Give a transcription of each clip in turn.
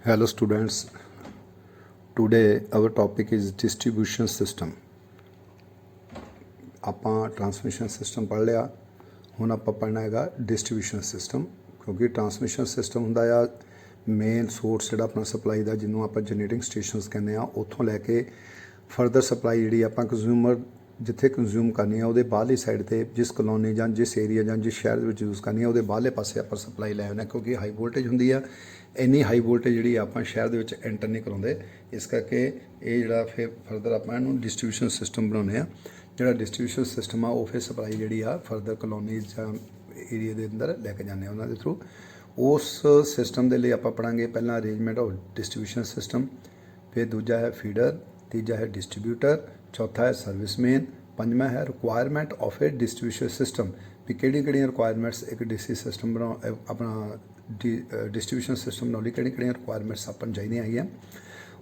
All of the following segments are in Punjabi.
Hello students, today our topic is distribution system. ਆਪਾਂ ट्रांसमिशन सिस्टम पढ़ लिया, ਹੁਣ ਆਪਾਂ पढ़ना है डिस्ट्रीब्यूशन सिस्टम, क्योंकि ट्रांसमिशन सिस्टम ਹੁੰਦਾ ਆ मेन सोर्स ਜਿਹੜਾ ਆਪਣਾ सप्लाई ਦਾ, ਜਿਹਨੂੰ ਆਪਾਂ ਜਨਰੇਟਿੰਗ ਸਟੇਸ਼ਨਸ ਕਹਿੰਦੇ ਆ, ਉੱਥੋਂ ਲੈ ਕੇ ਫਰਦਰ ਸਪਲਾਈ ਜਿਹੜੀ ਆਪਾਂ ਕੰਜ਼ਿਊਮਰ ਜਿੱਥੇ ਕੰਜ਼ਿਊਮ ਕਰਨੀ ਆ ਉਹਦੇ ਬਾਹਰਲੀ ਸਾਈਡ ਤੇ ਜਿਸ ਕਲੋਨੀ ਜਾਂ ਜਿਸ ਏਰੀਆ ਜਾਂ ਜਿਸ ਸ਼ਹਿਰ ਦੇ ਵਿੱਚ ਯੂਜ਼ ਕਰਨੀ ਆ ਉਹਦੇ ਬਾਹਰਲੇ ਪਾਸੇ ਆਪਾਂ ਸਪਲਾਈ ਲੈ ਆਉਂਦੇ, ਕਿਉਂਕਿ ਹਾਈ ਵੋਲਟੇਜ ਹੁੰਦੀ ਆ। ਇੰਨੀ ਹਾਈ ਵੋਲਟੇਜ ਜਿਹੜੀ ਆਪਾਂ ਸ਼ਹਿਰ ਦੇ ਵਿੱਚ ਐਂਟਰ ਨਹੀਂ ਕਰਾਉਂਦੇ, ਇਸ ਕਰਕੇ ਇਹ ਜਿਹੜਾ ਫਿਰ ਫਰਦਰ ਆਪਾਂ ਇਹਨੂੰ ਡਿਸਟ੍ਰੀਬਿਊਸ਼ਨ ਸਿਸਟਮ ਬਣਾਉਂਦੇ ਆ। ਜਿਹੜਾ ਡਿਸਟ੍ਰੀਬਿਊਸ਼ਨ ਸਿਸਟਮ ਆ ਉਹ ਫਿਰ ਸਪਲਾਈ ਜਿਹੜੀ ਆ ਫਰਦਰ ਕਲੋਨੀਜ਼ ਜਾਂ ਏਰੀਆ ਦੇ ਅੰਦਰ ਲੈ ਕੇ ਜਾਂਦੇ ਆ ਉਹਨਾਂ ਦੇ ਥਰੂ। ਉਸ ਸਿਸਟਮ ਦੇ ਲਈ ਆਪਾਂ ਪੜਾਂਗੇ ਪਹਿਲਾਂ ਅਰੇਂਜਮੈਂਟ ਆਫ ਡਿਸਟ੍ਰੀਬਿਊਸ਼ਨ ਸਿਸਟਮ, ਫਿਰ ਦੂਜਾ ਹੈ ਫੀਡਰ, ਤੀਜਾ ਹੈ ਡਿਸਟ੍ਰੀਬਿਊਟਰ, ਚੌਥਾ ਹੈ ਸਰਵਿਸਮੈਨ, ਪੰਜਵਾਂ ਹੈ requirement of a distribution system, ਵੀ ਕਿਹੜੀਆਂ ਰਿਕੁਆਇਰਮੈਂਟਸ ਇੱਕ ਡੀਸੀ ਸਿਸਟਮ ਬਣਾਉ ਆਪਣਾ डिस्ट्रीब्यूशन सिस्टम बनाने किहड़ियां रिक्वायरमेंट्स अपन चाहिए हैं।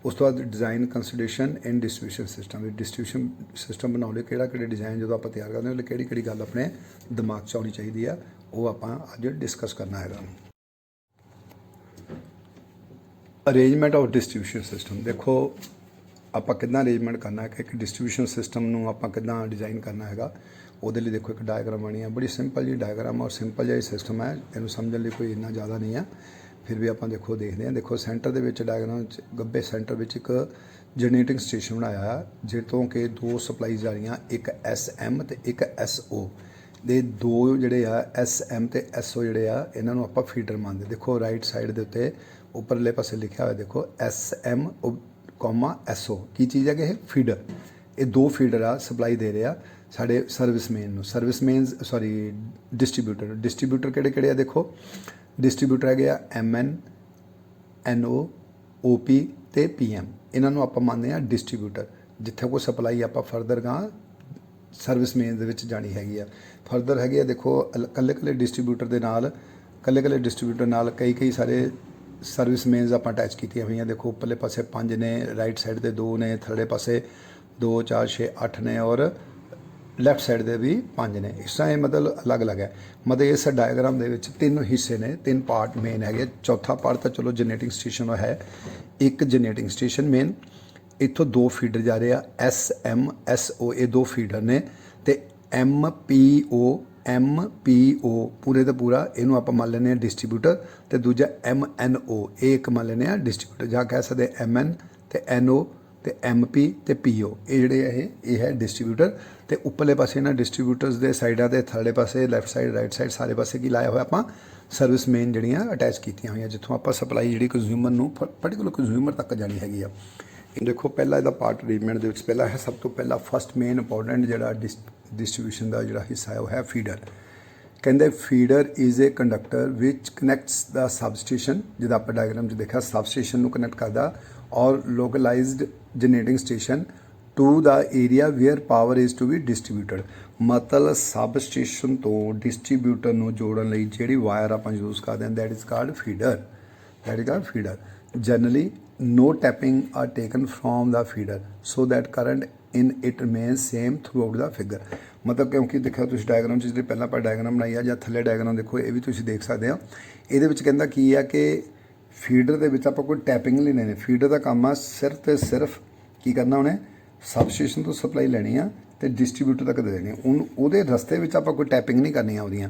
उस तो बाद design consideration in distribution system, distribution system बनाने लिए किहड़ा डिज़ाइन जो आप तैयार करते हैं किहड़ी गल अपने दिमाग च आनी चाहिए है, वो आप अज डिस्कस करना है। अरेंजमेंट ऑफ डिस्ट्रीब्यूशन सिस्टम, देखो आप कितना अरेंजमेंट करना है कि एक डिस्ट्रीब्यूशन सिस्टम में आप कितना डिज़ाइन करना है। ਉਹਦੇ ਲਈ ਦੇਖੋ ਇੱਕ ਡਾਇਗਰਾਮ ਬਣੀ ਹੈ, ਬੜੀ ਸਿੰਪਲ ਜੀ ਡਾਇਗਰਾਮ ਔਰ ਸਿੰਪਲ ਜਿਹਾ ਸਿਸਟਮ ਹੈ, ਇਹਨੂੰ ਸਮਝਣ ਲਈ ਕੋਈ ਇੰਨਾ ਜ਼ਿਆਦਾ ਨਹੀਂ ਹੈ, ਫਿਰ ਵੀ ਆਪਾਂ ਦੇਖਦੇ ਹਾਂ। ਦੇਖੋ ਸੈਂਟਰ ਦੇ ਵਿੱਚ ਡਾਇਗਰਾਮ 'ਚ ਗੱਬੇ ਸੈਂਟਰ ਵਿੱਚ ਇੱਕ ਜਨਰੇਟਿੰਗ ਸਟੇਸ਼ਨ ਬਣਾਇਆ ਹੈ, ਜਿਹਤੋਂ ਕਿ ਦੋ ਸਪਲਾਈਜ਼ ਆ ਰਹੀਆਂ, ਇੱਕ SM ਤੇ ਇੱਕ SO ਦੇ ਦੋ ਜਿਹੜੇ ਆ SM ਤੇ SO ਜਿਹੜੇ ਆ ਇਹਨਾਂ ਨੂੰ ਆਪਾਂ ਫੀਡਰ ਮੰਨਦੇ। ਦੇਖੋ ਰਾਈਟ ਸਾਈਡ ਦੇ ਉੱਤੇ ਉੱਪਰਲੇ ਪਾਸੇ ਲਿਖਿਆ ਹੋਇਆ, ਦੇਖੋ SM, SO ਕੀ ਚੀਜ਼ ਹੈ ਕਿ ਇਹ ਫੀਡਰ, ਇਹ ਦੋ ਫੀਡਰ ਆ ਸਪਲਾਈ ਦੇ ਰਹੇ ਆ ਸਾਡੇ ਸਰਵਿਸਮੈਨ ਨੂੰ। ਡਿਸਟ੍ਰੀਬਿਊਟਰ ਕਿਹੜੇ ਆ, ਦੇਖੋ ਡਿਸਟ੍ਰੀਬਿਊਟਰ ਹੈਗੇ ਆ MN, NO, OP ਤੇ PM, ਇਹਨਾਂ ਨੂੰ ਆਪਾਂ ਮੰਨਦੇ ਆ ਡਿਸਟ੍ਰੀਬਿਊਟਰ। ਜਿੱਥੇ ਕੋਈ ਸਪਲਾਈ ਆਪਾਂ ਫਰਦਰ ਗਾਂ ਸਰਵਿਸਮੈਨ ਦੇ ਵਿੱਚ ਜਾਣੀ ਹੈਗੀ ਆ। ਫਰਦਰ ਹੈਗੇ ਆ ਦੇਖੋ ਕੱਲੇ ਡਿਸਟ੍ਰੀਬਿਊਟਰ ਦੇ ਨਾਲ ਕਈ ਸਾਰੇ ਸਰਵਿਸਮੈਨਸ ਆਪਾਂ ਅਟੈਚ ਕੀਤੀਆਂ ਹੋਈਆਂ। ਦੇਖੋ ਉੱਪਰਲੇ ਪਾਸੇ 5 ਨੇ, ਰਾਈਟ ਸਾਈਡ ਤੇ 2 ਨੇ, ਥੱਲੇ ਪਾਸੇ 2, 4, 6, 8 ਨੇ ਔਰ ਲੈਫਟ ਸਾਈਡ ਦੇ ਵੀ 5 ਨੇ। ਇਸ ਤਰ੍ਹਾਂ ਇਹ ਮਤਲਬ ਅਲੱਗ ਹੈ। ਮਤਲਬ ਇਸ ਡਾਇਗਰਾਮ ਦੇ ਵਿੱਚ 3 ਹਿੱਸੇ ਨੇ, 3 ਪਾਰਟ ਮੇਨ ਹੈਗੇ। ਚੌਥਾ ਪਾਰਟ ਤਾਂ ਚਲੋ ਜਨਰੇਟਿੰਗ ਸਟੇਸ਼ਨ ਹੈ, ਇੱਕ ਜਨਰੇਟਿੰਗ ਸਟੇਸ਼ਨ ਮੇਨ, ਇੱਥੋਂ 2 ਫੀਡਰ ਜਾ ਰਹੇ ਆ SM, SO, ਇਹ 2 ਫੀਡਰ ਨੇ, ਤੇ MPO ਪੂਰੇ ਦਾ ਪੂਰਾ ਇਹਨੂੰ ਆਪਾਂ ਮੰਨ ਲੈਂਦੇ ਹਾਂ ਡਿਸਟ੍ਰੀਬਿਊਟਰ, ਤੇ ਦੂਜਾ MNO ਇਹ ਇੱਕ ਮੰਨ ਲੈਂਦੇ ਹਾਂ ਡਿਸਟ੍ਰੀਬਿਊਟਰ, ਜਾਂ ਕਹਿ ਸਕਦੇ MN ਤੇ NO ਤੇ MP ਤੇ PO, ਇਹ ਜਿਹੜੇ ਇਹ ਹੈ ਡਿਸਟ੍ਰੀਬਿਊਟਰ। ਤੇ ਉੱਪਰਲੇ ਪਾਸੇ ਇਹਨਾਂ ਡਿਸਟ੍ਰੀਬਿਊਟਰਸ ਦੇ ਸਾਈਡਾਂ ਤੇ ਥੱਲੇ ਪਾਸੇ ਲੈਫਟ ਸਾਈਡ, ਰਾਈਟ ਸਾਈਡ, ਸਾਰੇ ਪਾਸੇ ਕੀ ਲਾਇਆ ਹੋਇਆ ਆਪਾਂ ਸਰਵਿਸਮੈਨ ਜਿਹੜੀਆਂ ਅਟੈਚ ਕੀਤੀਆਂ ਹੋਈਆਂ, ਜਿੱਥੋਂ ਆਪਾਂ ਸਪਲਾਈ ਜਿਹੜੀ ਕੰਜ਼ਿਊਮਰ ਨੂੰ ਪਰਟੀਕੂਲਰ ਕੰਜ਼ਿਊਮਰ ਤੱਕ ਜਾਣੀ ਹੈਗੀ ਆ। ਦੇਖੋ ਪਹਿਲਾਂ ਇਹਦਾ ਪਾਰਟ ਅਰੇਂਜਮੈਂਟ ਦੇ ਵਿੱਚ ਪਹਿਲਾ ਹੈ, ਸਭ ਤੋਂ ਪਹਿਲਾਂ ਫਸਟ ਮੇਨ ਇੰਪੋਰਟੈਂਟ ਜਿਹੜਾ ਡਿਸਟ੍ਰੀਬਿਊਸ਼ਨ ਦਾ ਜਿਹੜਾ ਹਿੱਸਾ ਹੈ ਉਹ ਹੈ ਫੀਡਰ। ਕਹਿੰਦੇ feeder is a conductor which connects the substation, ਜਿਹਦਾ ਆਪਾਂ ਡਾਇਗਰਾਮ 'ਚ ਦੇਖਿਆ ਸਬਸਟੇਸ਼ਨ ਨੂੰ ਕਨੈਕਟ ਕਰਦਾ, or localised generating station to the area where power is to be distributed. ਮਤਲਬ ਸਬ ਸਟੇਸ਼ਨ ਤੋਂ ਡਿਸਟ੍ਰੀਬਿਊਟਰ ਨੂੰ ਜੋੜਨ ਲਈ ਜਿਹੜੀ ਵਾਇਰ ਆਪਾਂ ਯੂਜ਼ ਕਰਦੇ ਹਾਂ that is called feeder. Generally no tapping are taken from the feeder so that current in it remains same throughout the figure। ਮਤਲਬ ਕਿਉਂਕਿ ਦੇਖਿਆ ਤੁਸੀਂ ਡਾਇਗਰਾਮ 'ਚ, ਜਿਹੜੇ ਪਹਿਲਾਂ ਆਪਾਂ ਡਾਇਗਰਾਮ ਬਣਾਈ ਆ ਜਾਂ ਥੱਲੇ ਡਾਇਗਰਾਮ ਦੇਖੋ, ਇਹ ਵੀ ਤੁਸੀਂ ਦੇਖ ਸਕਦੇ ਹੋ। ਇਹਦੇ ਵਿੱਚ ਕਹਿੰਦਾ ਕੀ ਆ ਕਿ ਫੀਡਰ ਦੇ ਵਿੱਚ ਆਪਾਂ ਕੋਈ ਟੈਪਿੰਗ ਨਹੀਂ ਲੈਣੀ। ਫੀਡਰ ਦਾ ਕੰਮ ਆ ਸਿਰਫ ਤੇ ਸਿਰਫ ਕੀ ਕਰਨਾ, ਉਹਨੇ ਸਬ ਸਟੇਸ਼ਨ ਤੋਂ ਸਪਲਾਈ ਲੈਣੀ ਆ ਤੇ ਡਿਸਟ੍ਰੀਬਿਊਟਰ ਤੱਕ ਦੇ ਦੇਣੀ। ਉਹਦੇ ਰਸਤੇ ਵਿੱਚ ਆਪਾਂ ਕੋਈ ਟੈਪਿੰਗ ਨਹੀਂ ਕਰਨੀਆਂ ਉਹਦੀਆਂ,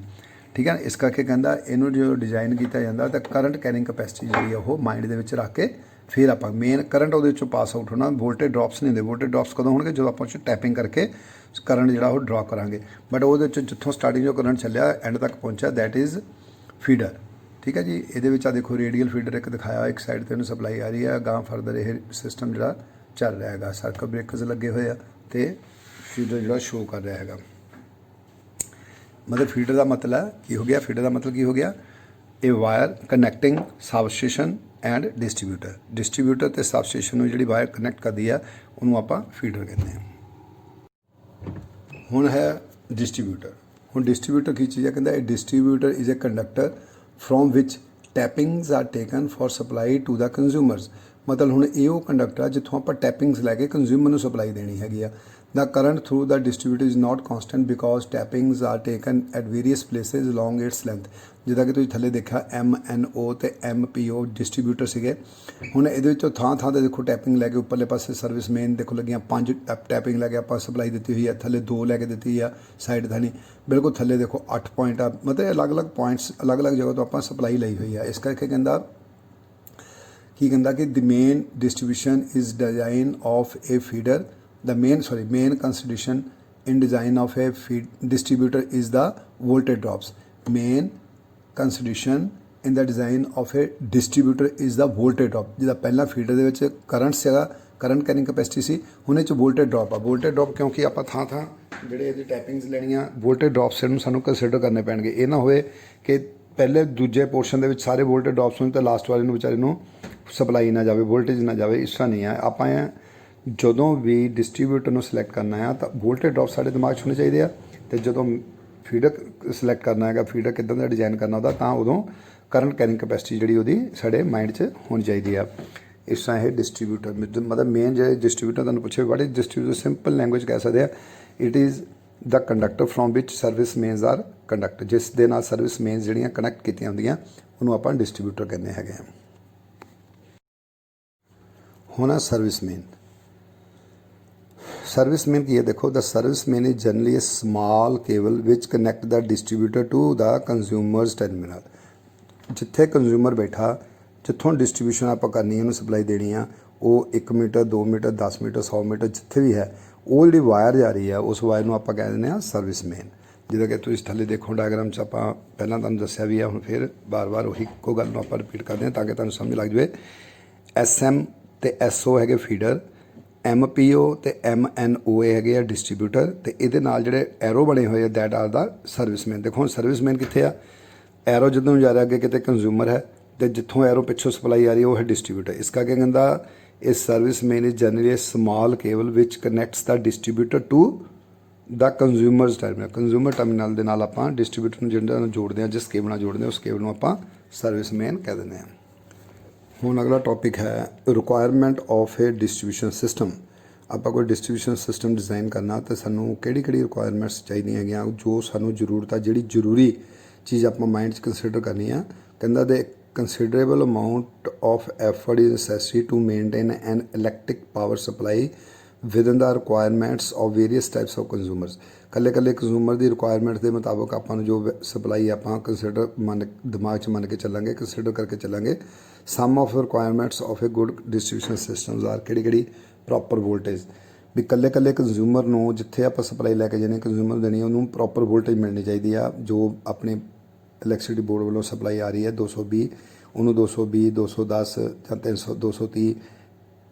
ਠੀਕ ਹੈ। ਇਸ ਕਰਕੇ ਕਹਿੰਦਾ ਇਹਨੂੰ ਜੋ ਡਿਜ਼ਾਈਨ ਕੀਤਾ ਜਾਂਦਾ ਤਾਂ ਕਰੰਟ ਕੈਰਿੰਗ ਕਪੈਸਿਟੀ ਜਿਹੜੀ ਆ ਉਹ ਮਾਈਂਡ ਦੇ ਵਿੱਚ ਰੱਖ ਕੇ ਫਿਰ ਆਪਾਂ ਮੇਨ ਕਰੰਟ ਉਹਦੇ ਵਿੱਚੋਂ ਪਾਸ ਆਊਟ ਹੋਣਾ। ਵੋਲਟੇਜ ਡ੍ਰੌਪਸ ਨਹੀਂ ਹੁੰਦੇ। ਵੋਲਟੇਜ ਡ੍ਰੌਪਸ ਕਦੋਂ ਹੋਣਗੇ, ਜਦੋਂ ਆਪਾਂ ਟੈਪਿੰਗ ਕਰਕੇ ਕਰੰਟ ਜਿਹੜਾ ਉਹ ਡ੍ਰੌ ਕਰਾਂਗੇ। ਬਟ ਉਹਦੇ ਵਿੱਚ ਜਿੱਥੋਂ ਸਟਾਰਟਿੰਗ ਜੋ ਕਰੰਟ ਚੱਲਿਆ ਐਂਡ ਤੱਕ ਪਹੁੰਚਿਆ ਦੈਟ ਇਜ਼ ਫੀਡਰ, ਠੀਕ ਹੈ ਜੀ। ਇਹਦੇ ਵਿੱਚ ਆ ਦੇਖੋ ਰੇਡੀਅਲ ਫੀਡਰ ਇੱਕ ਦਿਖਾਇਆ, ਇੱਕ ਸਾਈਡ 'ਤੇ ਉਹਨੂੰ ਸਪਲਾਈ ਆ ਰਹੀ ਹੈ, ਅਗਾਂਹ ਫਰਦਰ ਇਹ ਸਿਸਟਮ ਜਿਹੜਾ ਚੱਲ ਰਿਹਾ ਹੈਗਾ, ਸਰਕਟ ਬ੍ਰੇਕਰਸ ਲੱਗੇ ਹੋਏ ਆ ਤੇ ਫੀਡਰ ਜਿਹੜਾ ਸ਼ੋਅ ਕਰ ਰਿਹਾ ਹੈਗਾ। ਮਤਲਬ ਫੀਡਰ ਦਾ ਮਤਲਬ ਕੀ ਹੋ ਗਿਆ, ਇਹ wire connecting sub station and distributor ਤੇ ਸਬ ਸਟੇਸ਼ਨ ਨੂੰ ਜਿਹੜੀ ਵਾਇਰ ਕਨੈਕਟ ਕਰਦੀ ਆ ਉਹਨੂੰ ਆਪਾਂ ਫੀਡਰ ਕਹਿੰਦੇ ਹਾਂ। ਹੁਣ ਹੈ ਡਿਸਟ੍ਰੀਬਿਊਟਰ। ਹੁਣ ਡਿਸਟ੍ਰੀਬਿਊਟਰ ਕੀ ਚੀਜ਼ ਹੈ, ਕਹਿੰਦਾ distributor is a conductor from which tappings are taken for supply to the consumers. ਮਤਲਬ ਹੁਣ ਇਹ ਉਹ ਕੰਡਕਟਰ ਆ ਜਿੱਥੋਂ ਆਪਾਂ ਟੈਪਿੰਗਸ ਲੈ ਕੇ ਕੰਜ਼ਿਊਮਰ ਨੂੰ ਸਪਲਾਈ ਦੇਣੀ ਹੈਗੀ ਆ। The current through the distributor is not constant because tappings are taken at various places along its length। ਜਿੱਦਾਂ ਕਿ ਤੁਸੀਂ ਥੱਲੇ ਦੇਖਿਆ MNO ਤੇ MPO ਡਿਸਟਰੀਬਿਊਟਰ ਸੀਗੇ। ਹੁਣ ਇਹਦੇ ਵਿੱਚੋਂ ਥਾਂ ਥਾਂ 'ਤੇ ਦੇਖੋ ਟੈਪਿੰਗ ਲੈ ਕੇ ਉੱਪਰਲੇ ਪਾਸੇ ਸਰਵਿਸ ਮੇਨ ਦੇਖੋ ਲੱਗੀਆਂ 5 ਟੈਪਿੰਗ ਲੈ ਕੇ ਆਪਾਂ ਸਪਲਾਈ ਦਿੱਤੀ ਹੋਈ ਹੈ, ਥੱਲੇ 2 ਲੈ ਕੇ ਦਿੱਤੀ ਆ ਸਾਈਡ ਥਾਣੀ, ਬਿਲਕੁਲ ਥੱਲੇ ਦੇਖੋ 8 ਪੁਆਇੰਟ ਆ, ਮਤਲਬ ਅਲੱਗ-ਅਲੱਗ ਪੁਆਇੰਟਸ ਅਲੱਗ-ਅਲੱਗ ਜਗ੍ਹਾ ਤੋਂ ਆਪਾਂ ਸਪਲਾਈ ਲਈ ਹੋਈ ਆ। ਇਸ ਕਰਕੇ ਕਹਿੰਦਾ ਕਿ ਦ main distribution is design of A feeder main consideration in design of a feed distributor is the voltage drops. Main consideration in the design of a distributor is the voltage drop. ਜਿਹਦਾ ਪਹਿਲਾਂ ਫੀਡਰ ਦੇ ਵਿੱਚ ਕਰੰਟ ਸੀਗਾ, ਕਰੰਟ ਕੈਰਿੰਗ ਕੈਪੈਸਿਟੀ ਸੀ, ਹੁਣ ਇਹ 'ਚ ਵੋਲਟੇਜ ਡ੍ਰੌਪ ਆ। ਵੋਲਟੇਜ ਡ੍ਰੌਪ ਕਿਉਂਕਿ ਆਪਾਂ ਥਾਂ ਥਾਂ ਜਿਹੜੇ ਇਹਦੀ ਟੈਪਿੰਗਸ ਲੈਣੀਆਂ, ਵੋਲਟੇਜ ਡ੍ਰੌਪਸ ਨੂੰ ਸਾਨੂੰ ਕੰਸੀਡਰ ਕਰਨੇ ਪੈਣਗੇ। ਇਹ ਨਾ ਹੋਏ ਕਿ ਪਹਿਲੇ ਦੂਜੇ ਪੋਰਸ਼ਨ ਦੇ ਵਿੱਚ ਸਾਰੇ ਵੋਲਟੇਜ ਡ੍ਰੌਪਸ ਹੋਣ ਤਾਂ ਲਾਸਟ ਵਾਲੇ ਨੂੰ ਵਿਚਾਰੇ ਨੂੰ ਸਪਲਾਈ ਨਾ ਜਾਵੇ, ਵੋਲਟੇਜ ਨਾ ਜਾਵੇ। ਇਸ ਤਰ੍ਹਾਂ ਨਹੀਂ ਆ। ਆਪਾਂ ਜਦੋਂ ਵੀ ਡਿਸਟਰੀਬਿਊਟਰ ਨੂੰ ਸਿਲੈਕਟ ਕਰਨਾ ਆ ਤਾਂ ਵੋਲਟੇਜ ਡ੍ਰੌਪ ਸਾਡੇ ਦਿਮਾਗ 'ਚ ਹੋਣੇ ਚਾਹੀਦੇ ਆ, ਅਤੇ ਜਦੋਂ ਫੀਡਰ ਸਿਲੈਕਟ ਕਰਨਾ ਹੈਗਾ, ਫੀਡਰ ਕਿੱਦਾਂ ਦਾ ਡਿਜ਼ਾਈਨ ਕਰਨਾ ਉਹਦਾ, ਤਾਂ ਉਦੋਂ ਕਰੰਟ ਕੈਰਿੰਗ ਕੈਪੈਸਿਟੀ ਜਿਹੜੀ ਉਹਦੀ ਸਾਡੇ ਮਾਈਂਡ 'ਚ ਹੋਣੀ ਚਾਹੀਦੀ ਆ। ਇਸ ਤਰ੍ਹਾਂ ਇਹ ਡਿਸਟਰੀਬਿਊਟਰ ਮਤਲਬ ਮੇਨ ਜਿਹੜੇ ਡਿਸਟਰੀਬਿਊਟਰ ਤੁਹਾਨੂੰ ਪੁੱਛੇ what is distributor, simple language ਕਹਿ ਸਕਦੇ ਆ, it is the conductor from which service mains are conduct. ਜਿਸ ਦੇ ਨਾਲ ਸਰਵਿਸ ਮੇਨਸ ਜਿਹੜੀਆਂ ਕਨੈਕਟ ਕੀਤੀਆਂ ਹੁੰਦੀਆਂ ਉਹਨੂੰ ਆਪਾਂ ਡਿਸਟਰੀਬਿਊਟਰ ਕਹਿੰਦੇ ਹੈਗੇ ਆ। ਹੁਣ ਆ ਸਰਵਿਸ ਮੇਨ। ਸਰਵਿਸ ਮੇਨ ਕੀ ਹੈ ਦੇਖੋ, the service main is generally a small cable which connect the distributor to the consumers terminal. ਜਿੱਥੇ ਕੰਜ਼ਿਊਮਰ ਬੈਠਾ, ਜਿੱਥੋਂ ਡਿਸਟਰੀਬਿਊਸ਼ਨ ਆਪਾਂ ਕਰਨੀ ਉਹਨੂੰ ਸਪਲਾਈ ਦੇਣੀ ਆ, ਉਹ 1 ਮੀਟਰ 2 ਮੀਟਰ 10 ਮੀਟਰ 100 ਮੀਟਰ ਜਿੱਥੇ ਵੀ ਹੈ, ਉਹ ਜਿਹੜੀ ਵਾਇਰ ਜਾ ਰਹੀ ਆ ਉਸ ਵਾਇਰ ਨੂੰ ਆਪਾਂ ਕਹਿ ਦਿੰਦੇ ਹਾਂ ਸਰਵਿਸ ਮੇਨ। ਜਿੱਦਾਂ ਕਿ ਤੁਸੀਂ ਥੱਲੇ ਦੇਖੋ ਡਾਇਗਰਾਮ 'ਚ ਆਪਾਂ ਪਹਿਲਾਂ ਤੁਹਾਨੂੰ ਦੱਸਿਆ ਵੀ ਆ, ਹੁਣ ਫਿਰ ਬਾਰ-ਬਾਰ ਉਹੀ ਇੱਕੋ ਗੱਲ ਨੂੰ ਆਪਾਂ ਰਿਪੀਟ ਕਰਦੇ ਹਾਂ ਤਾਂ ਕਿ ਤੁਹਾਨੂੰ ਸਮਝ ਲੱਗ ਜਾਵੇ। SM ਤੇ SO ਹੈਗੇ ਫੀਡਰ, MPO ਤੇ MNO ਹੈਗੇ ਆ ਡਿਸਟਰੀਬਿਊਟਰ, ਅਤੇ ਇਹਦੇ ਨਾਲ ਜਿਹੜੇ ਐਰੋ ਬਣੇ ਹੋਏ ਆ that R the service main. ਦੇਖੋ ਹੁਣ ਸਰਵਿਸ ਮੇਨ ਕਿੱਥੇ ਆ, ਐਰੋ ਜਦੋਂ ਜਾ ਰਿਹਾ ਅੱਗੇ ਕਿਤੇ ਕੰਜ਼ਿਊਮਰ ਹੈ, ਅਤੇ ਜਿੱਥੋਂ ਐਰੋ ਪਿੱਛੋਂ ਸਪਲਾਈ ਆ ਰਹੀ ਉਹ ਹੈ ਡਿਸਟਰੀਬਿਊਟਰ। ਇਸ ਕਰਕੇ ਕਹਿੰਦਾ ਇਹ service main is generally small cable which connects the distributor to the consumers terminal. Consumer terminal ਦੇ ਨਾਲ ਆਪਾਂ ਡਿਸਟਰੀਬਿਊਟਰ ਨੂੰ ਜਿਹੜਾ ਨੂੰ ਜੋੜਦੇ ਹਾਂ, ਜਿਸ ਕੇਬਲ ਨਾਲ ਜੋੜਦੇ ਹਾਂ ਉਸ ਕੇਬਲ ਨੂੰ ਆਪਾਂ ਸਰਵਿਸ ਮੇਨ ਕਹਿ ਦਿੰਦੇ ਹਾਂ। ਹੁਣ ਅਗਲਾ ਟੌਪਿਕ ਹੈ requirement of A distribution system. ਆਪਾਂ ਕੋਈ ਡਿਸਟਰੀਬਿਊਸ਼ਨ ਸਿਸਟਮ ਡਿਜ਼ਾਈਨ ਕਰਨਾ ਤਾਂ ਸਾਨੂੰ ਕਿਹੜੀ ਰਿਕੁਆਇਰਮੈਂਟਸ ਚਾਹੀਦੀਆਂ ਹੈਗੀਆਂ, ਜੋ ਸਾਨੂੰ ਜ਼ਰੂਰਤ ਆ, ਜਿਹੜੀ ਜ਼ਰੂਰੀ ਚੀਜ਼ ਆਪਾਂ ਮਾਈਂਡ 'ਚ ਕੰਸੀਡਰ ਕਰਨੀ ਆ। ਕਹਿੰਦਾ ਦੇ considerable amount of effort is necessary to maintain an electric power supply within the requirements of various types of consumers। ਕੱਲੇ ਕੰਜ਼ੂਮਰ ਦੀ ਰਿਕੁਆਇਰਮੈਂਟ ਦੇ ਮੁਤਾਬਕ ਆਪਾਂ ਨੂੰ ਜੋ ਸਪਲਾਈ ਆਪਾਂ ਕੰਸੀਡਰ ਦਿਮਾਗ 'ਚ ਮੰਨ ਕੇ ਚੱਲਾਂਗੇ, ਕੰਸੀਡਰ ਕਰਕੇ ਚੱਲਾਂਗੇ। Some of requirements of a good distribution systems are ਕਿਹੜੀ ਪ੍ਰੋਪਰ ਵੋਲਟੇਜ। ਵੀ ਕੱਲੇ ਕੰਜ਼ੂਮਰ ਨੂੰ ਜਿੱਥੇ ਆਪਾਂ ਸਪਲਾਈ ਲੈ ਕੇ ਜਾਣੀ ਕੰਜ਼ੂਮਰ ਦੇਣੀ, ਉਹਨੂੰ ਪ੍ਰੋਪਰ ਵੋਲਟੇਜ ਮਿਲਣੀ ਚਾਹੀਦੀ ਆ। ਜੋ ਆਪਣੇ ਇਲੈਕਟ੍ਰਿਸਿਟੀ ਬੋਰਡ ਵੱਲੋਂ ਸਪਲਾਈ ਆ ਰਹੀ ਹੈ 220, ਉਹਨੂੰ 220 210 ਜਾਂ 300 230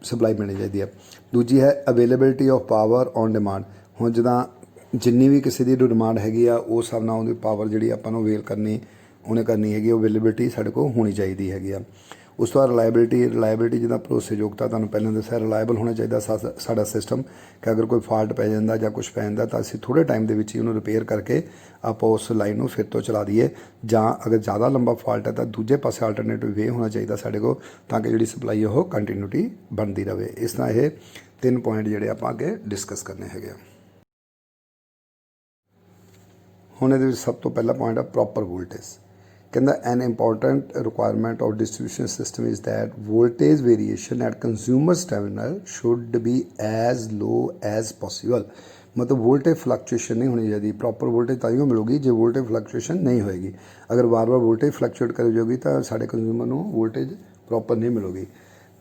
ਸਪਲਾਈ ਮਿਲਣੀ ਚਾਹੀਦੀ ਹੈ। ਦੂਜੀ ਹੈ availability of power on demand. ਹੁਣ ਜਿੱਦਾਂ ਜਿੰਨੀ ਵੀ ਕਿਸੇ ਦੀ ਡਿਮਾਂਡ ਹੈਗੀ ਆ ਉਸ ਹਿਸਾਬ ਨਾਲ ਉਹਦੀ ਪਾਵਰ ਜਿਹੜੀ ਆਪਾਂ ਨੂੰ ਅਵੇਲ ਕਰਨੀ ਹੈਗੀ, ਉਹ ਅਵੇਲੇਬਿਲਿਟੀ ਸਾਡੇ ਕੋਲ ਹੋਣੀ ਚਾਹੀਦੀ ਹੈਗੀ ਆ। ਉਸ ਤੋਂ ਬਾਅਦ ਰਿਲਾਇਬਿਲਿਟੀ ਜਿੱਦਾਂ ਭਰੋਸੇਯੋਗਤਾ, ਤੁਹਾਨੂੰ ਪਹਿਲਾਂ ਦੱਸਿਆ ਰਿਲਾਇਬਲ ਹੋਣਾ ਚਾਹੀਦਾ ਸਾਡਾ ਸਿਸਟਮ, ਕਿ ਅਗਰ ਕੋਈ ਫਾਲਟ ਪੈ ਜਾਂਦਾ ਜਾਂ ਕੁਛ ਪੈ ਜਾਂਦਾ ਤਾਂ ਅਸੀਂ ਥੋੜ੍ਹੇ ਟਾਈਮ ਦੇ ਵਿੱਚ ਹੀ ਉਹਨੂੰ ਰਿਪੇਅਰ ਕਰਕੇ ਆਪਾਂ ਉਸ ਲਾਈਨ ਨੂੰ ਫਿਰ ਤੋਂ ਚਲਾ ਦਈਏ, ਜਾਂ ਅਗਰ ਜ਼ਿਆਦਾ ਲੰਬਾ ਫਾਲਟ ਹੈ ਤਾਂ ਦੂਜੇ ਪਾਸੇ ਆਲਟਰਨੇਟਿਵ ਵੇ ਹੋਣਾ ਚਾਹੀਦਾ ਸਾਡੇ ਕੋਲ, ਤਾਂ ਕਿ ਜਿਹੜੀ ਸਪਲਾਈ ਉਹ ਕੰਟੀਨਿਊਟੀ ਬਣਦੀ ਰਹੇ। ਇਸ ਤਰ੍ਹਾਂ ਇਹ 3 ਪੁਆਇੰਟ ਜਿਹੜੇ ਆਪਾਂ ਅੱਗੇ ਡਿਸਕਸ ਕਰਨੇ ਹੈਗੇ ਆ। ਹੁਣ ਇਹਦੇ ਵਿੱਚ ਸਭ ਤੋਂ ਪਹਿਲਾ ਪੁਆਇੰਟ ਹੈ ਪ੍ਰੋਪਰ ਵੋਲਟੇਜ। ਕਹਿੰਦਾ an important requirement of distribution system is that voltage variation at consumers terminal should be as low as possible. ਮਤਲਬ ਵੋਲਟੇਜ ਫਲਕਚੁਏਸ਼ਨ ਨਹੀਂ ਹੋਣੀ ਚਾਹੀਦੀ। ਪ੍ਰੋਪਰ ਵੋਲਟੇਜ ਤਾਂ ਹੀ ਮਿਲੂਗੀ ਜੇ ਵੋਲਟੇਜ ਫਲਕਚੁਏਸ਼ਨ ਨਹੀਂ ਹੋਏਗੀ। ਅਗਰ ਵਾਰ-ਵਾਰ ਵੋਲਟੇਜ ਫਲਕਚੁਏਟ ਕਰੀ ਜਾਊਗੀ ਤਾਂ ਸਾਡੇ ਕੰਜ਼ਿਊਮਰ ਨੂੰ ਵੋਲਟੇਜ ਪ੍ਰੋਪਰ ਨਹੀਂ ਮਿਲੂਗੀ।